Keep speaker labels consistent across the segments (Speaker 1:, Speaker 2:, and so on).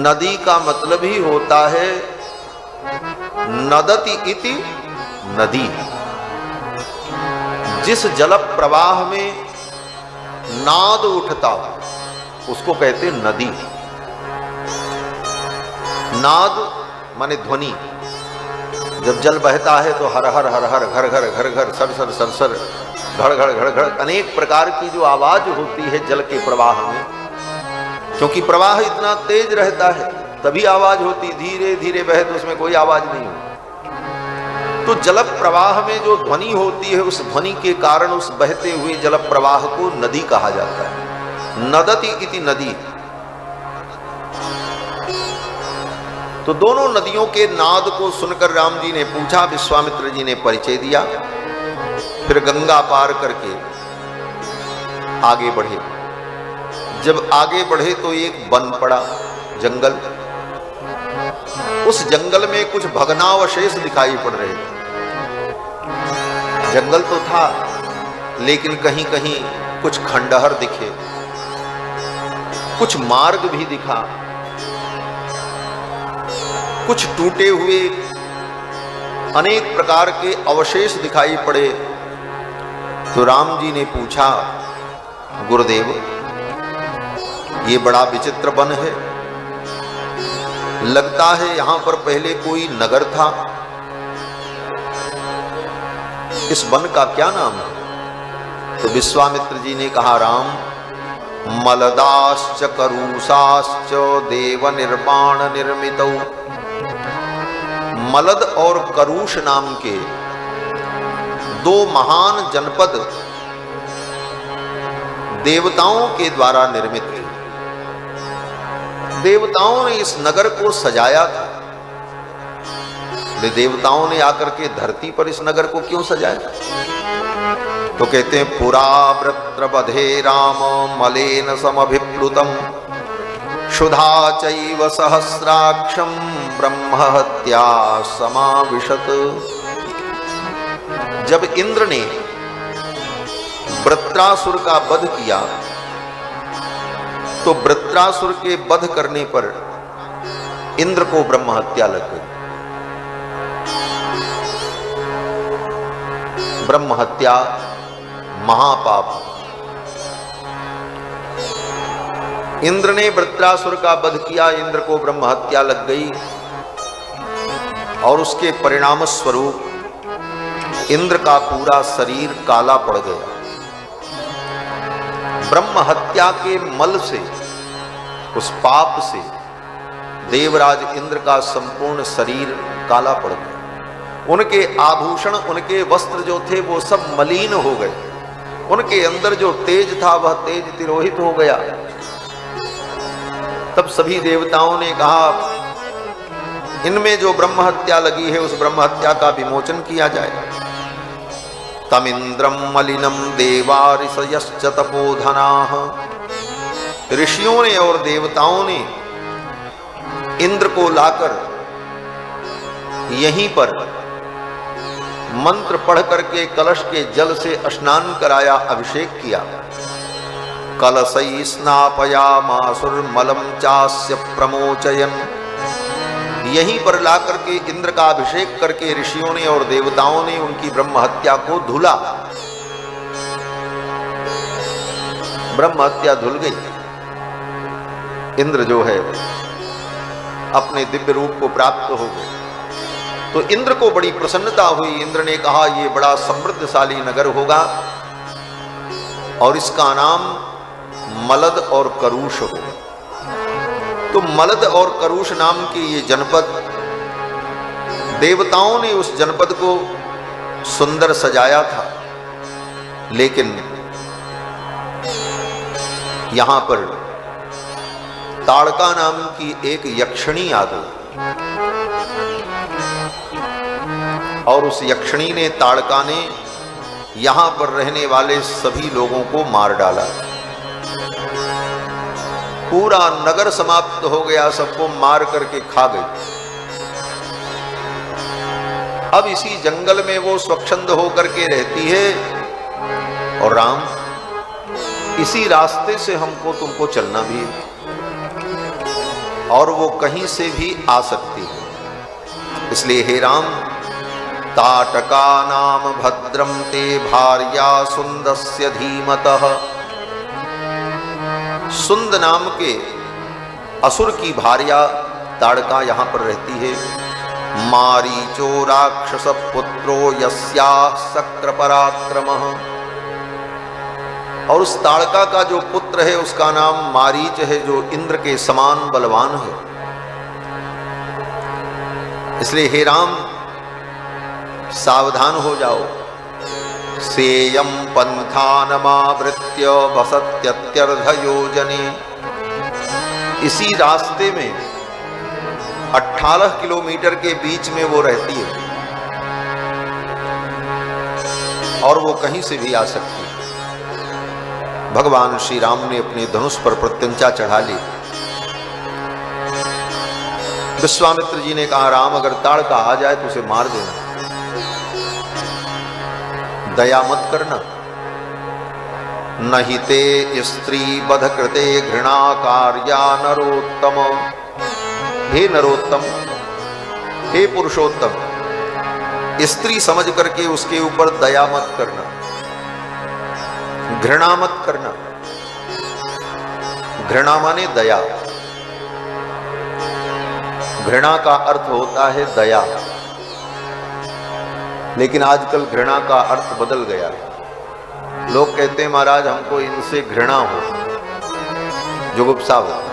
Speaker 1: नदी का मतलब ही होता है नदति इति नदी। जिस जल प्रवाह में नाद उठता उसको कहते नदी। नाद माने ध्वनि। जब जल बहता है तो हर हर हर हर घर घर घर घर सर सर सर सर घड़ घड़ घड़ घड़ अनेक प्रकार की जो आवाज होती है जल के प्रवाह में, क्योंकि प्रवाह इतना तेज रहता है तभी आवाज होती। धीरे धीरे बहे तो उसमें कोई आवाज नहीं होती। तो जल प्रवाह में जो ध्वनि होती है उस ध्वनि के कारण उस बहते हुए जल प्रवाह को नदी कहा जाता है। नदति इति नदी। तो दोनों नदियों के नाद को सुनकर राम जी ने पूछा, विश्वामित्र जी ने परिचय दिया। फिर गंगा पार करके आगे बढ़े। जब आगे बढ़े तो एक वन पड़ा, जंगल। उस जंगल में कुछ भग्नावशेष दिखाई पड़ रहे थे। जंगल तो था लेकिन कहीं कहीं कुछ खंडहर दिखे, कुछ मार्ग भी दिखा, कुछ टूटे हुए अनेक प्रकार के अवशेष दिखाई पड़े। तो राम जी ने पूछा, गुरुदेव ये बड़ा विचित्र वन है, लगता है यहां पर पहले कोई नगर था। इस वन का क्या नाम है? तो विश्वामित्र जी ने कहा, राम मलदाश्च करूषाश्च देव निर्माण निर्मितौ। मलद और करूष नाम के दो महान जनपद देवताओं के द्वारा निर्मित थे। देवताओं ने इस नगर को सजाया था। देवताओं ने आकर के धरती पर इस नगर को क्यों सजाया? तो कहते हैं, पुरा वृत्रवधे राम मलेन समभिप्लुतम क्षुधा चैव सहस्राक्षम ब्रह्महत्या समाविशत। जब इंद्र ने वृत्रासुर का वध किया तो वृत्रासुर के वध करने पर इंद्र को ब्रह्महत्या लग गई। ब्रह्महत्या महापाप। इंद्र ने वृत्रासुर का वध किया, इंद्र को ब्रह्महत्या लग गई और उसके परिणाम स्वरूप इंद्र का पूरा शरीर काला पड़ गया। ब्रह्महत्या के मल से, उस पाप से देवराज इंद्र का संपूर्ण शरीर काला पड़ गया। उनके आभूषण, उनके वस्त्र जो थे वो सब मलिन हो गए। उनके अंदर जो तेज था वह तेज तिरोहित हो गया। तब सभी देवताओं ने कहा, इनमें जो ब्रह्महत्या लगी है उस ब्रह्महत्या का विमोचन किया जाए। तमिंद्रम मलिनम देवा ऋषयश्च तपोधनाः। ऋषियों ने और देवताओं ने इंद्र को लाकर यहीं पर मंत्र पढ़ करके कलश के जल से स्नान कराया, अभिषेक किया। कलशै स्नापयामासुर्मलं चास्य प्रमोचयन्। यहीं पर लाकर के इंद्र का अभिषेक करके ऋषियों ने और देवताओं ने उनकी ब्रह्महत्या को धुला। ब्रह्महत्या धुल गई। इंद्र जो है अपने दिव्य रूप को प्राप्त हो गए। तो इंद्र को बड़ी प्रसन्नता हुई। इंद्र ने कहा, यह बड़ा समृद्धशाली नगर होगा और इसका नाम मलद और करूष होगा। तो मलद और करूष नाम के ये जनपद, देवताओं ने उस जनपद को सुंदर सजाया था, लेकिन यहां पर ताड़का नाम की एक यक्षिणी आ गई और उस यक्षिणी ने, ताड़का ने यहां पर रहने वाले सभी लोगों को मार डाला। पूरा नगर समाप्त हो गया, सबको मार करके खा गई। अब इसी जंगल में वो स्वच्छंद होकर के रहती है और राम, इसी रास्ते से हमको तुमको चलना भी है। और वो कहीं से भी आ सकती है। इसलिए हे राम, ताटका नाम भद्रम ते भार्या सुंदस्य धीमतः। सुंद नाम के असुर की भार्या ताड़का यहां पर रहती है। मारीचो राक्षस पुत्रो यस्याः शक्र पराक्रमः। और उस ताड़का का जो पुत्र है उसका नाम मारीच है, जो इंद्र के समान बलवान है। इसलिए हे राम, सावधान हो जाओ। सेयं पंथानमावृत्य वसत्यत्यर्ध योजने। इसी रास्ते में 18 किलोमीटर के बीच में वो रहती है और वो कहीं से भी आ सकती है। भगवान श्री राम ने अपने धनुष पर प्रत्यंचा चढ़ा ली। विश्वामित्र जी ने कहा, राम अगर ताड़का आ जाए तो उसे मार देना, दया मत करना। नहीं ते स्त्री वध कृते घृणा कार्या नरोत्तम। हे नरोत्तम, हे पुरुषोत्तम, स्त्री समझ करके उसके ऊपर दया मत करना, घृणा मत करना। घृणा माने दया। घृणा का अर्थ होता है दया, लेकिन आजकल घृणा का अर्थ बदल गया है। लोग कहते हैं महाराज हमको इनसे घृणा हो, जुगुप्सा हो।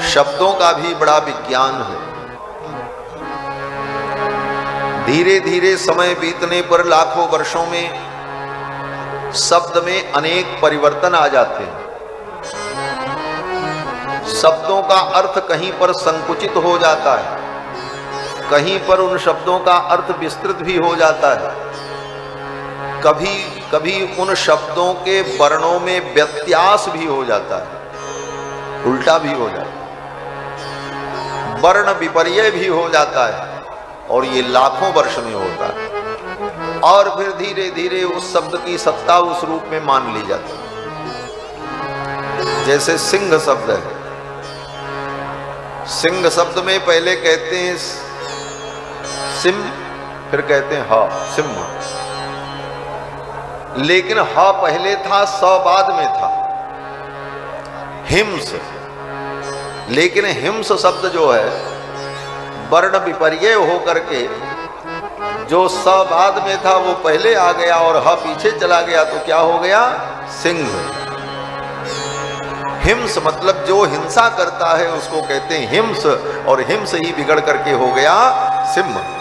Speaker 1: शब्दों का भी बड़ा विज्ञान है। धीरे धीरे समय बीतने पर लाखों वर्षों में शब्द में अनेक परिवर्तन आ जाते हैं। शब्दों का अर्थ कहीं पर संकुचित हो जाता है, कहीं पर उन शब्दों का अर्थ विस्तृत भी हो जाता है। कभी कभी उन शब्दों के वर्णों में व्यत्यास भी हो जाता है, उल्टा भी हो जाता है, वर्ण विपर्य भी हो जाता है। और ये लाखों वर्ष में होता है। और फिर धीरे धीरे उस शब्द की सत्ता उस रूप में मान ली जाती है। जैसे सिंह शब्द है। सिंह शब्द में पहले कहते हैं सिम, फिर कहते हैं हा, सिंह। लेकिन हा पहले था, स बाद में था। हिंस। लेकिन हिंस शब्द जो है वर्ण विपर्य होकर के जो स बाद में था वो पहले आ गया और ह पीछे चला गया, तो क्या हो गया? सिंह। हिंस मतलब जो हिंसा करता है उसको कहते हैं हिंस, और हिंस ही बिगड़ करके हो गया सिंह।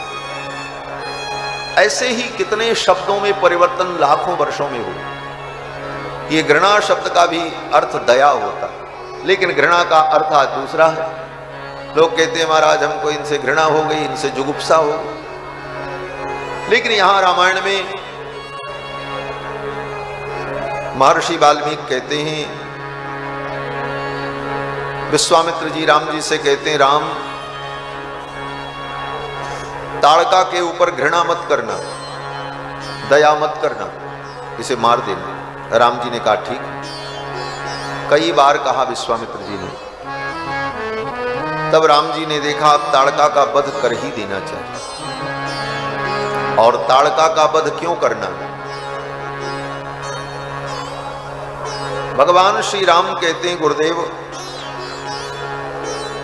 Speaker 1: ऐसे ही कितने शब्दों में परिवर्तन लाखों वर्षों में हुए। ये घृणा शब्द का भी अर्थ दया होता है, लेकिन घृणा का अर्थ आज दूसरा है। लोग कहते हैं महाराज हमको इनसे घृणा हो गई, इनसे जुगुप्सा हो गई। लेकिन यहां रामायण में महर्षि वाल्मीकि कहते हैं, विश्वामित्र जी राम जी से कहते हैं, राम ताड़का के ऊपर घृणा मत करना, दया मत करना, इसे मार देना। राम जी ने कहा ठीक। कई बार कहा विश्वामित्र जी ने। तब राम जी ने देखा अब ताड़का का वध कर ही देना चाहिए। और ताड़का का वध क्यों करना? भगवान श्री राम कहते हैं, गुरुदेव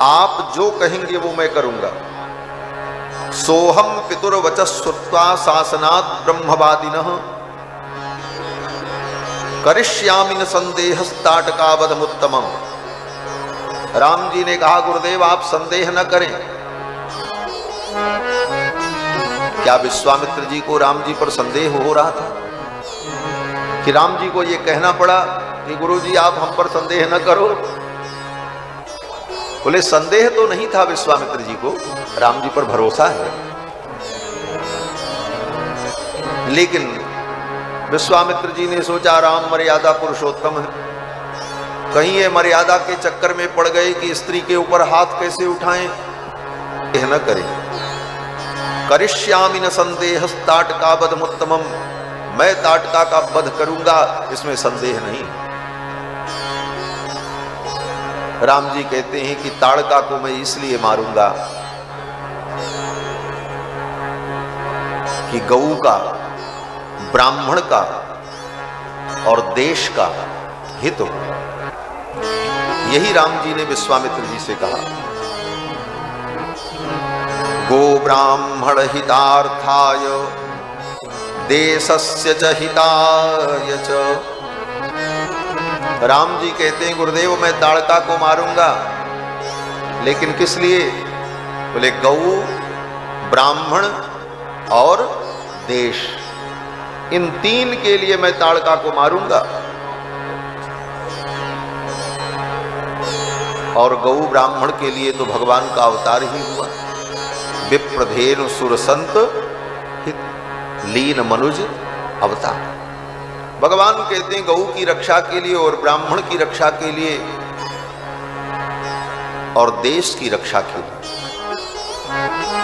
Speaker 1: आप जो कहेंगे वो मैं करूंगा। सोहम पितुर्वचः श्रुत्वा शासनात् ब्रह्मवादिनः करिष्यामि न संदेहस्ताटकावधमुत्तमम्। राम जी ने कहा गुरुदेव आप संदेह न करें। क्या विश्वामित्र जी को राम जी पर संदेह हो रहा था कि राम जी को ये कहना पड़ा कि गुरु जी आप हम पर संदेह न करो? बोले संदेह तो नहीं था विश्वामित्र जी को, राम जी पर भरोसा है। लेकिन विश्वामित्र जी ने सोचा राम मर्यादा पुरुषोत्तम है, कहीं ये मर्यादा के चक्कर में पड़ गए कि स्त्री के ऊपर हाथ कैसे उठाएं। यह न करें। करिष्यामि न संदेहस्ताटकावधमुत्तमम्, मैं ताटका का वध करूंगा, इसमें संदेह नहीं। राम जी कहते हैं कि ताड़का को मैं इसलिए मारूंगा कि गऊ का, ब्राह्मण का और देश का हित हो। यही राम जी ने विश्वामित्र जी से कहा, गो ब्राह्मण हितार्थाय देशस्य च हिताय च। राम जी कहते हैं गुरुदेव मैं ताड़का को मारूंगा, लेकिन किस लिए? बोले गऊ, ब्राह्मण और देश, इन तीन के लिए मैं ताड़का को मारूंगा। और गऊ ब्राह्मण के लिए तो भगवान का अवतार ही हुआ। विप्रधेनु सुर संत हित लीन मनुज अवतार। भगवान कहते हैं गऊ की रक्षा के लिए और ब्राह्मण की रक्षा के लिए और देश की रक्षा के लिए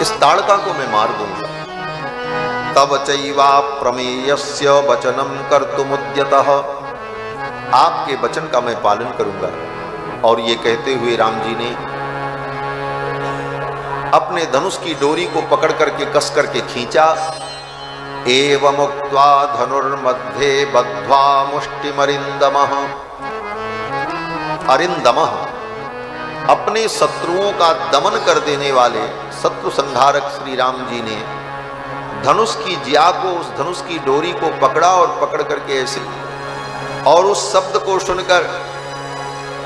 Speaker 1: इस ताड़का को मैं मार दूंगा। तब चैवा प्रमेयस्य वचनम कर्तुमुद्यतः, आपके वचन का मैं पालन करूंगा। और ये कहते हुए राम जी ने अपने धनुष की डोरी को पकड़ करके कस करके खींचा। एवमुक्त्वा धनुर्मध्ये बद्ध्वा मुष्टिमरिन्दमः। अरिन्दमः अपने शत्रुओं का दमन कर देने वाले शत्रु संहारक श्री राम जी ने धनुष की जिया को, उस धनुष की डोरी को पकड़ा और पकड़ करके ऐसे, और उस शब्द को सुनकर,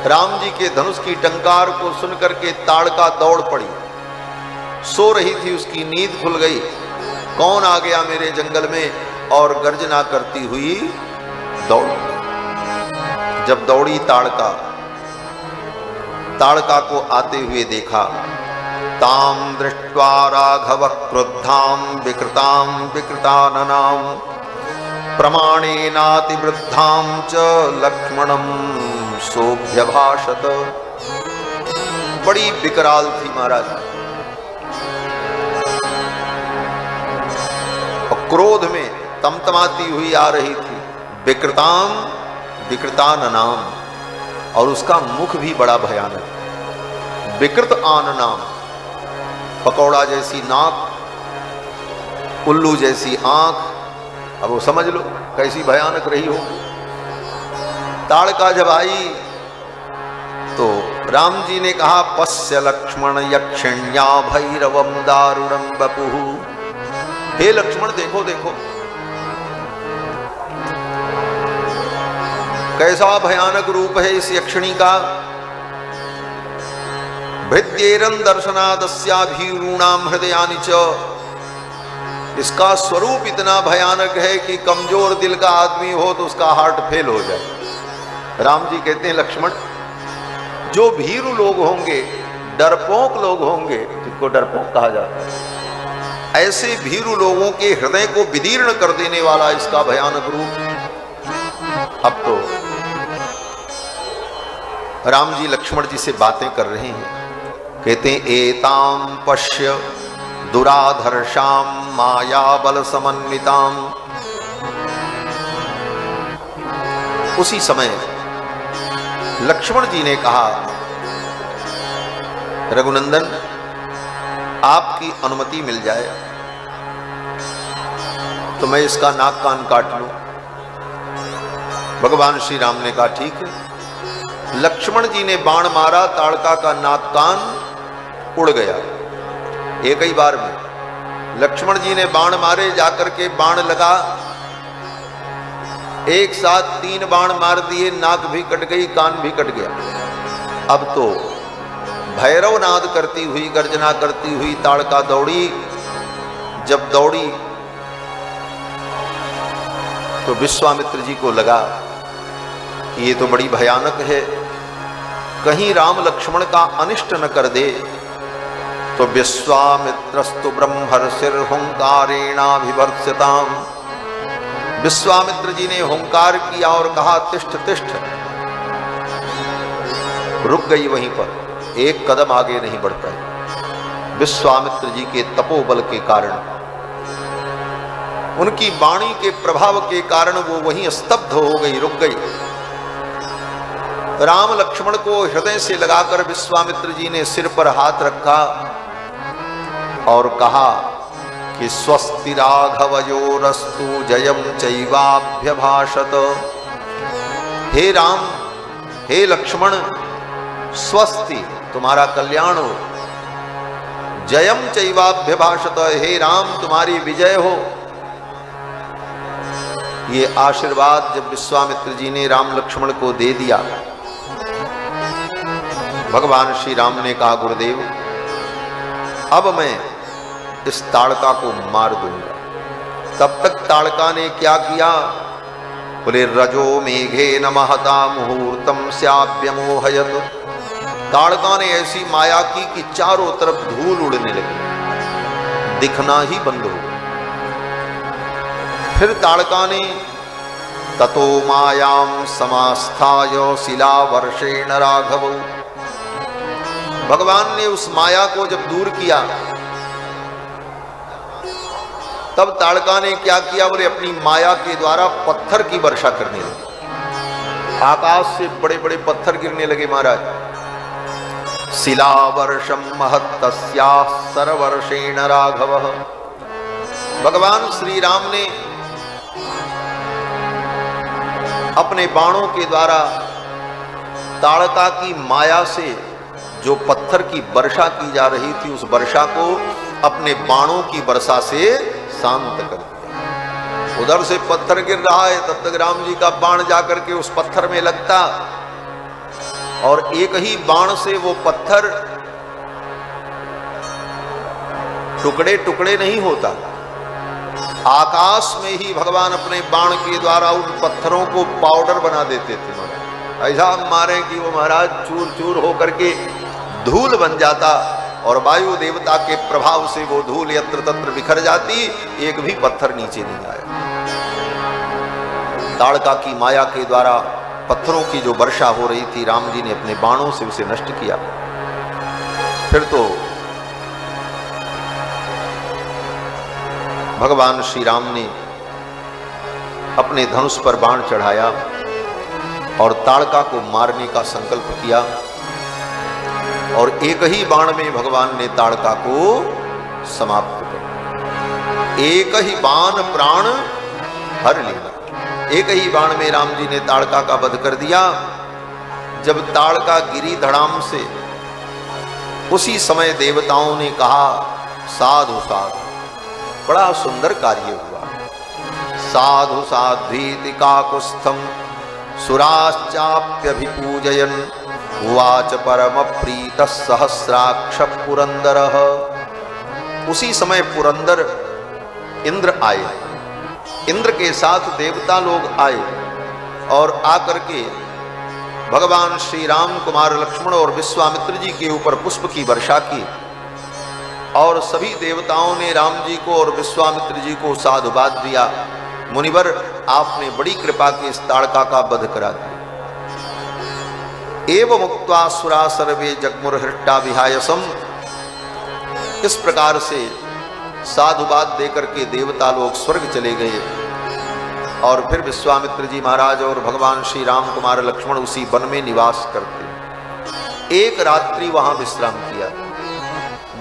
Speaker 1: राम जी के धनुष की टंकार को सुनकर के ताड़का दौड़ पड़ी। सो रही थी, उसकी नींद खुल गई। कौन आ गया मेरे जंगल में, और गर्जना करती हुई दौड़। जब दौड़ी ताड़का को आते हुए देखा, ताम दृष्ट्वा राघव क्रुद्धाम विकृताम विकृताननाम प्रमाणेनातिवृद्धाम च लक्ष्मणम सोऽभ्यभाषत। बड़ी विकराल थी महाराज, और क्रोध में तमतमाती हुई आ रही थी। विकृताम विकृताननाम, और उसका मुख भी बड़ा भयानक। विकृत आननाम, पकौड़ा जैसी नाक, उल्लू जैसी आंख। अब वो समझ लो कैसी भयानक रही हो। ताड़का जब आई तो राम जी ने कहा, पश्य लक्ष्मण यक्षिण्या भैरवम दारुणम बपुः। हे लक्ष्मण देखो देखो, कैसा भयानक रूप है इस यक्षिणी का। भृत्येरन दर्शनादस्याभीरूणाम हृदयानि च। इसका स्वरूप इतना भयानक है कि कमजोर दिल का आदमी हो तो उसका हार्ट फेल हो जाए। राम जी कहते हैं लक्ष्मण, जो भीरू लोग होंगे, डरपोक लोग होंगे, जिनको डरपोक कहा जाता है, ऐसे भीरू लोगों के हृदय को विदीर्ण कर देने वाला इसका भयानक रूप। अब तो राम जी लक्ष्मण जी से बातें कर रहे हैं। कहते हैं, एताम पश्य दुराधर्षाम माया बल समन्विताम। उसी समय लक्ष्मण जी ने कहा, रघुनंदन आपकी अनुमति मिल जाए तो मैं इसका नाक कान काट लूं। भगवान श्री राम ने कहा ठीक है। लक्ष्मण जी ने बाण मारा, ताड़का का नाक कान उड़ गया एक ही बार में। लक्ष्मण जी ने बाण मारे, जाकर के बाण लगा, एक साथ 3 बाण मार दिए, नाक भी कट गई, कान भी कट गया। अब तो भैरव नाद करती हुई, गर्जना करती हुई ताड़का दौड़ी। जब दौड़ी तो विश्वामित्र जी को लगा कि ये तो बड़ी भयानक है, कहीं राम लक्ष्मण का अनिष्ट न कर दे। तो विश्वामित्रस्तु ब्रह्मर्षिर हुंकारेणाभिवर्ष्यताम। विश्वामित्र जी ने हुंकार किया और कहा, तिष्ठ तिष्ठ। रुक गई वहीं पर, एक कदम आगे नहीं बढ़ पाई। विश्वामित्र जी के तपोबल के कारण, उनकी वाणी के प्रभाव के कारण वो वहीं स्तब्ध हो गई, रुक गई। राम लक्ष्मण को हृदय से लगाकर विश्वामित्र जी ने सिर पर हाथ रखा और कहा कि स्वस्ति राघवयोरस्तु जयम चैवाभ्यभाषत। हे राम, हे लक्ष्मण, स्वस्ति, तुम्हारा कल्याण हो। जयम चैवाभ्यभाषत, हे राम, तुम्हारी विजय हो। ये आशीर्वाद जब विश्वामित्र जी ने राम लक्ष्मण को दे दिया, भगवान श्री राम ने कहा, गुरुदेव, अब मैं इस ताड़का को मार दूंगा। तब तक ताड़का ने क्या किया? बोले, रजो मेघे न महता मुहूर्तम स्याप्यमोहयत। ताड़का ने ऐसी माया की कि चारों तरफ धूल उड़ने लगी, दिखना ही बंद हो गया। फिर ताड़का ने ततो मायाम समास्थाय शिलावर्षेण राघव। भगवान ने उस माया को जब दूर किया, तब ताड़का ने क्या किया? बोले, अपनी माया के द्वारा पत्थर की वर्षा करने लगे। आकाश से बड़े बड़े पत्थर गिरने लगे महाराज। शिलावर्षम महत्तस्याः सरवर्षेण राघव। भगवान श्री राम ने अपने बाणों के द्वारा ताड़का की माया से जो पत्थर की वर्षा की जा रही थी, उस वर्षा को अपने बाणों की वर्षा से शांत कर दिया। उधर से पत्थर गिर रहा है, तब तक राम जी का बाण जाकर के उस पत्थर में लगता और एक ही बाण से वो पत्थर टुकड़े टुकड़े नहीं होता। आकाश में ही भगवान अपने बाण के द्वारा उन पत्थरों को पाउडर बना देते थे महाराज। ऐसा मारे कि वो महाराज चूर चूर होकर के धूल बन जाता और वायु देवता के प्रभाव से वो धूल यत्र तत्र बिखर जाती, एक भी पत्थर नीचे नहीं आया। ताड़का की माया के द्वारा पत्थरों की जो वर्षा हो रही थी, राम जी ने अपने बाणों से उसे नष्ट किया। फिर तो भगवान श्री राम ने अपने धनुष पर बाण चढ़ाया और ताड़का को मारने का संकल्प किया और एक ही बाण में भगवान ने ताड़का को समाप्त कर दिया। एक ही बाण प्राण हर लेना। एक ही बाण में राम जी ने ताड़का का वध कर दिया। जब ताड़का गिरी धड़ाम से, उसी समय देवताओं ने कहा, साधु साधु, बड़ा सुंदर कार्य हुआ। साधु साध्वीति काकुत्स्थम सुराश्चाप्यभिपूजयन् उवाच परम प्रीत सहस्राक्ष पुरंदरः। उसी समय पुरंदर इंद्र आए। इंद्र के साथ देवता लोग आए और आकर के भगवान श्री राम, कुमार लक्ष्मण और विश्वामित्र जी के ऊपर पुष्प की वर्षा की और सभी देवताओं ने राम जी को और विश्वामित्र जी को साधुवाद दिया। मुनिवर, आपने बड़ी कृपा की इस ताड़का का वध करा दिया। एवं मुक्त्वा सुरा सर्वे जगमुर्हृष्टा विहायसम। इस प्रकार से साधुवाद देकर के देवता लोग स्वर्ग चले गए और फिर विश्वामित्र जी महाराज और भगवान श्री राम, कुमार लक्ष्मण उसी वन में निवास करते। एक रात्रि वहां विश्राम किया।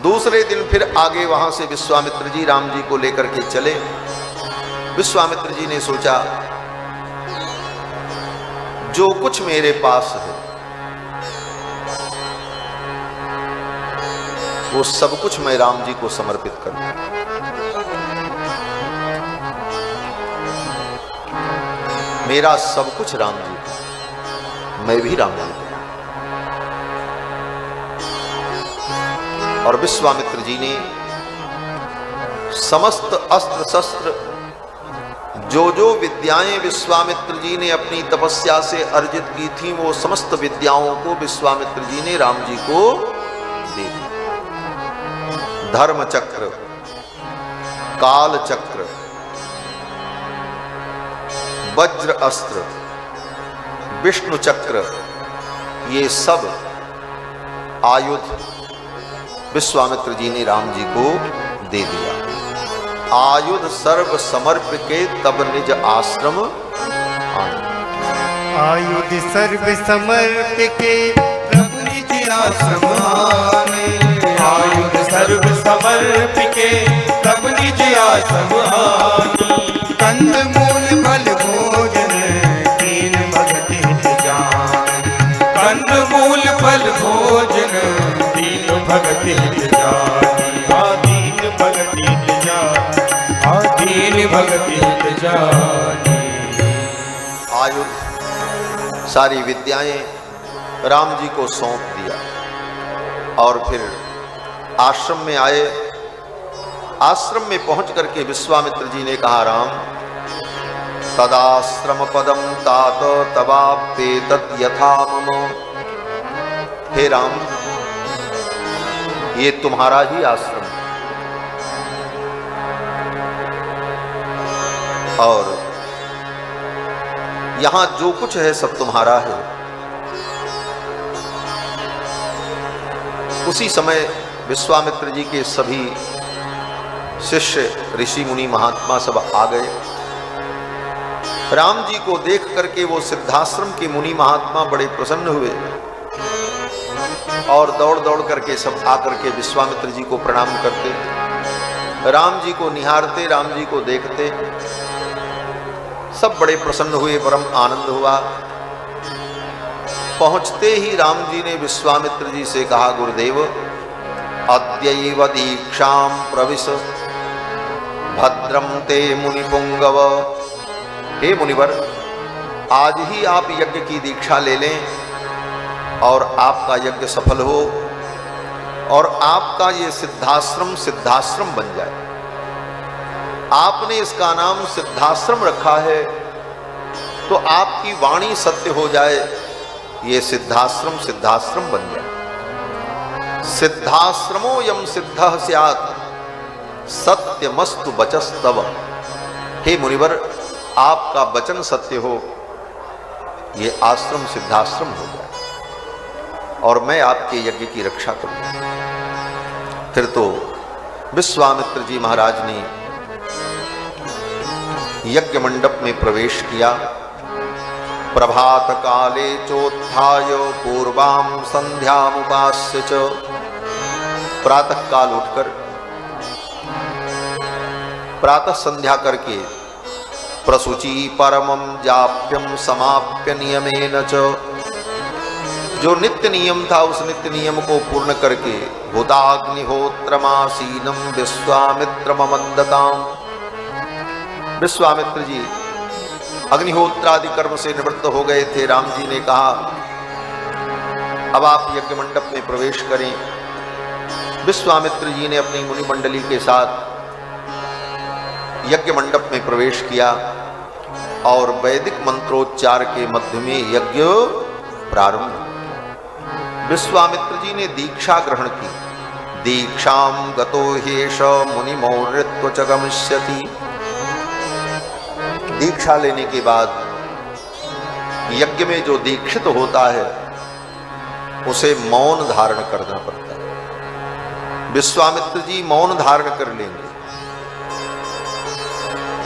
Speaker 1: दूसरे दिन फिर आगे वहां से विश्वामित्र जी राम जी को लेकर के चले। विश्वामित्र जी ने सोचा, जो कुछ मेरे पास है वो सब कुछ मैं राम जी को समर्पित कर दूं। मेरा सब कुछ राम जी को, मैं भी राम जी को। और विश्वामित्र जी ने समस्त अस्त्र शस्त्र, जो विद्याएं विश्वामित्र जी ने अपनी तपस्या से अर्जित की थी, वो समस्त विद्याओं को विश्वामित्र जी ने राम जी को दे दी। धर्म चक्र, काल चक्र, वज्र अस्त्र, विष्णु चक्र, ये सब आयुध विश्वामित्र जी ने राम जी को दे दिया। आयुध सर्व समर्प के तब निज आश्रम आए।
Speaker 2: आयुध सर्व समर्पिके प्रभु निज आश्रम आने।
Speaker 3: आयुध सर्व समर्पिके प्रभु निज आश्रम आने।
Speaker 2: कंद मूल फल भोजन दीन भगत हित जान।
Speaker 3: कंद मूल फल भोजन दीन भगत हित जानी। दीन भगत हित जानी। दीन भगत हित जानी।
Speaker 1: आयुध सारी विद्याएं राम जी को सौंप दिया और फिर आश्रम में आए। आश्रम में पहुंच करके विश्वामित्र जी ने कहा, राम तदाश्रम पदम तात तवाप्ते तत् यथा मम। हे राम, ये तुम्हारा ही आश्रम है और यहां जो कुछ है सब तुम्हारा है। उसी समय विश्वामित्र जी के सभी शिष्य ऋषि मुनि महात्मा सब आ गए। राम जी को देख करके वो सिद्धाश्रम के मुनि महात्मा बड़े प्रसन्न हुए और दौड़ दौड़ करके सब आकर के विश्वामित्र जी को प्रणाम करते, राम जी को निहारते, राम जी को देखते। सब बड़े प्रसन्न हुए, परम आनंद हुआ। पहुंचते ही राम जी ने विश्वामित्र जी से कहा, गुरुदेव अद्यैव दीक्षां प्रविश भद्रम ते मुनिपुंगव। हे मुनिवर, आज ही आप यज्ञ की दीक्षा ले लें और आपका यज्ञ सफल हो और आपका ये सिद्धाश्रम बन जाए। आपने इसका नाम सिद्धाश्रम रखा है तो आपकी वाणी सत्य हो जाए, ये सिद्धाश्रम बन जाए। सिद्धाश्रमो यम सिद्धः स्यात् सत्यमस्तु वचस्तव। हे मुनिवर, आपका वचन सत्य हो, ये आश्रम सिद्धाश्रम हो जाए और मैं आपके यज्ञ की रक्षा करूंगा। फिर तो विश्वामित्र जी महाराज ने यज्ञ मंडप में प्रवेश किया। प्रभात काले चोत्थाय पूर्वां संध्यामुपास्य च। प्रातः काल उठकर प्रातः संध्या करके प्रसुचि परमं जाप्यम समाप्य नियमेन च। जो नित्य नियम था उस नित्य नियम को पूर्ण करके भूताग्निहोत्रमासीनम विश्वामित्रममन्दताम्। विश्वामित्र जी अग्निहोत्रादि कर्म से निवृत्त हो गए थे। राम जी ने कहा, अब आप यज्ञ मंडप में प्रवेश करें। विश्वामित्र जी ने अपनी मुनि मंडली के साथ यज्ञ मंडप में प्रवेश किया और वैदिक मंत्रोच्चार के मध्य में यज्ञ प्रारंभ। विश्वामित्र जी ने दीक्षा ग्रहण की। दीक्षां गतो ह्येष मुनिमौर्यत्व च गमिष्यति। दीक्षा लेने के बाद यज्ञ में जो दीक्षित होता है उसे मौन धारण करना पड़ता है। विश्वामित्र जी मौन धारण कर लेंगे।